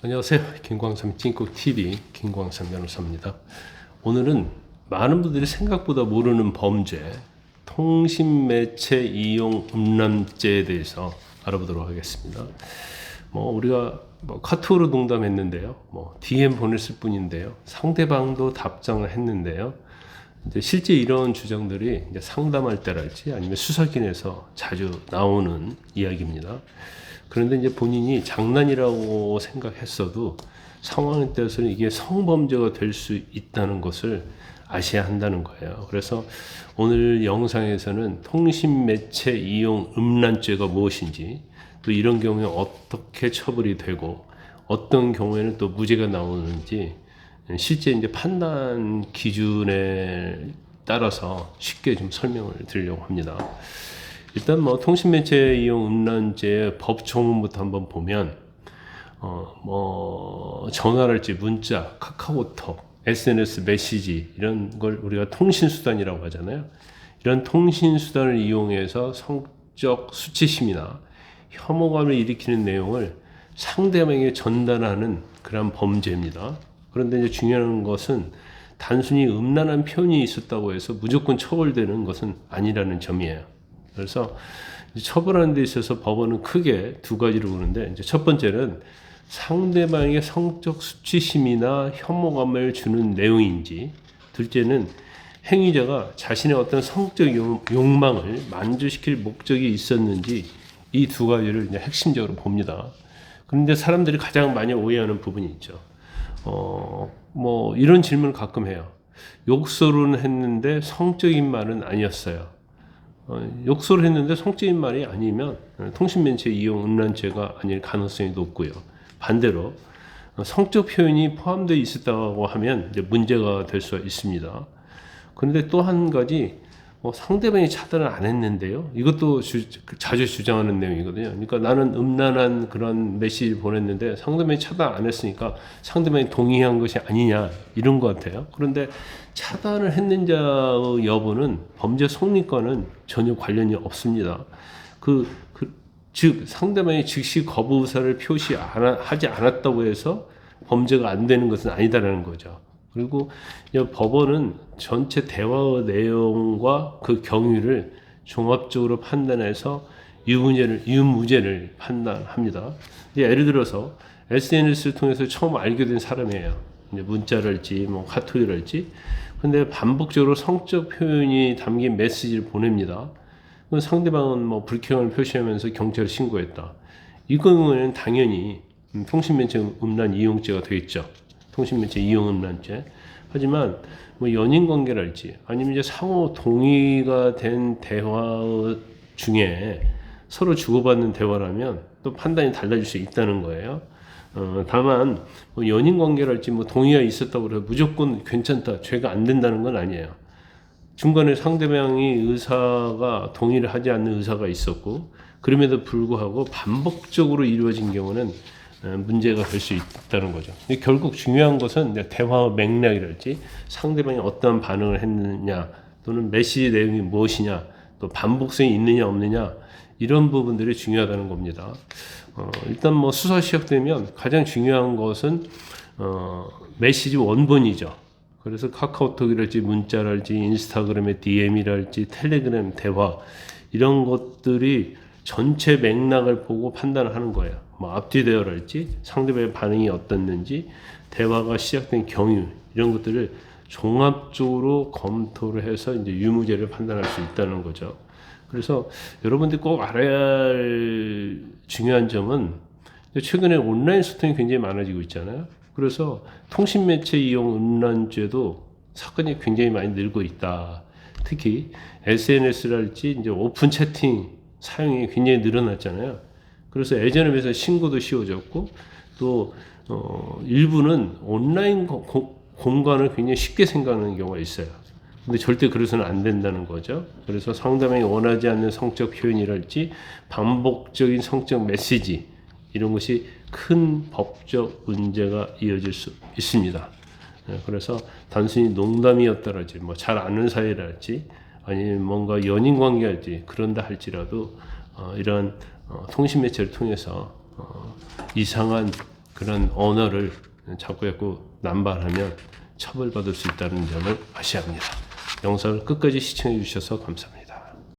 안녕하세요. 김광삼 찐국TV 김광삼 변호사입니다. 오늘은 많은 분들이 생각보다 모르는 범죄, 통신매체 이용 음란죄에 대해서 알아보도록 하겠습니다. 우리가 카톡으로 농담했는데요. DM 보냈을 뿐인데요. 상대방도 답장을 했는데요. 이제 실제 이런 주장들이 이제 상담할 때랄지 아니면 수사기관에서 자주 나오는 이야기입니다. 그런데 이제 본인이 장난이라고 생각했어도 상황에 따라서는 이게 성범죄가 될 수 있다는 것을 아셔야 한다는 거예요. 그래서 오늘 영상에서는 통신매체 이용 음란죄가 무엇인지, 또 이런 경우에 어떻게 처벌이 되고 어떤 경우에는 또 무죄가 나오는지 실제 이제 판단 기준에 따라서 쉽게 좀 설명을 드리려고 합니다. 일단 통신매체 이용 음란죄 법 조문부터 한번 보면 전화랄지 문자, 카카오톡, SNS 메시지 이런 걸 우리가 통신수단이라고 하잖아요. 이런 통신수단을 이용해서 성적 수치심이나 혐오감을 일으키는 내용을 상대방에게 전달하는 그런 범죄입니다. 그런데 이제 중요한 것은 단순히 음란한 표현이 있었다고 해서 무조건 처벌되는 것은 아니라는 점이에요. 그래서 처벌하는 데 있어서 법원은 크게 두 가지로 보는데, 이제 첫 번째는 상대방에게 성적 수치심이나 혐오감을 주는 내용인지, 둘째는 행위자가 자신의 어떤 성적 욕망을 만족시킬 목적이 있었는지, 이 두 가지를 이제 핵심적으로 봅니다. 그런데 사람들이 가장 많이 오해하는 부분이 있죠. 이런 질문을 가끔 해요. 욕설은 했는데 성적인 말은 아니었어요. 욕설을 했는데 성적인 말이 아니면 통신매체 이용 음란죄가 아닐 가능성이 높고요. 반대로 성적 표현이 포함되어 있었다고 하면 이제 문제가 될 수 있습니다. 그런데 또 한 가지, 상대방이 차단을 안 했는데요. 이것도 자주 주장하는 내용이거든요. 그러니까 나는 음란한 그런 메시지를 보냈는데 상대방이 차단 안 했으니까 상대방이 동의한 것이 아니냐, 이런 것 같아요. 그런데 차단을 했는지 여부는 범죄 성립과는 전혀 관련이 없습니다. 즉 상대방이 즉시 거부 의사를 표시하지 않았다고 해서 범죄가 안 되는 것은 아니다라는 거죠. 그리고 법원은 전체 대화의 내용과 그 경위를 종합적으로 판단해서 유무죄를 판단합니다. 예를 들어서 SNS를 통해서 처음 알게 된 사람이에요. 문자랄지 카톡이랄지. 근데 반복적으로 성적 표현이 담긴 메시지를 보냅니다. 상대방은 불쾌감을 표시하면서 경찰에 신고했다. 이 경우에는 당연히 통신매체 음란 이용죄가 되겠죠. 통신매체 이용 음란죄. 하지만 연인 관계랄지 아니면 이제 상호 동의가 된 대화 중에 서로 주고받는 대화라면 또 판단이 달라질 수 있다는 거예요. 다만 연인 관계랄지 동의가 있었다고 해서 무조건 괜찮다, 죄가 안 된다는 건 아니에요. 중간에 상대방이 의사가 동의를 하지 않는 의사가 있었고, 그럼에도 불구하고 반복적으로 이루어진 경우는 문제가 될 수 있다는 거죠. 결국 중요한 것은 대화 맥락이랄지 상대방이 어떤 반응을 했느냐, 또는 메시지 내용이 무엇이냐, 또 반복성이 있느냐 없느냐, 이런 부분들이 중요하다는 겁니다. 일단 수사 시작되면 가장 중요한 것은 메시지 원본이죠. 그래서 카카오톡이랄지 문자랄지 인스타그램의 DM이랄지 텔레그램 대화, 이런 것들이 전체 맥락을 보고 판단을 하는 거예요. 앞뒤 대화랄지 상대방의 반응이 어떻는지, 대화가 시작된 경유, 이런 것들을 종합적으로 검토를 해서 이제 유무죄를 판단할 수 있다는 거죠. 그래서 여러분들이 꼭 알아야 할 중요한 점은, 최근에 온라인 소통이 굉장히 많아지고 있잖아요. 그래서 통신매체 이용 음란죄도 사건이 굉장히 많이 늘고 있다. 특히 SNS랄지 이제 오픈 채팅 사용이 굉장히 늘어났잖아요. 그래서 예전에 비해서 신고도 쉬워졌고, 또 일부는 온라인 공간을 굉장히 쉽게 생각하는 경우가 있어요. 근데 절대 그래서는 안 된다는 거죠. 그래서 상대방이 원하지 않는 성적 표현이랄지 반복적인 성적 메시지, 이런 것이 큰 법적 문제가 이어질 수 있습니다. 그래서 단순히 농담이었다랄지 잘 아는 사이랄지 아니면 뭔가 연인 관계랄지 그런다 할지라도 이러한 통신매체를 통해서 이상한 그런 언어를 자꾸 남발하면 처벌받을 수 있다는 점을 아셔야 합니다. 영상을 끝까지 시청해 주셔서 감사합니다.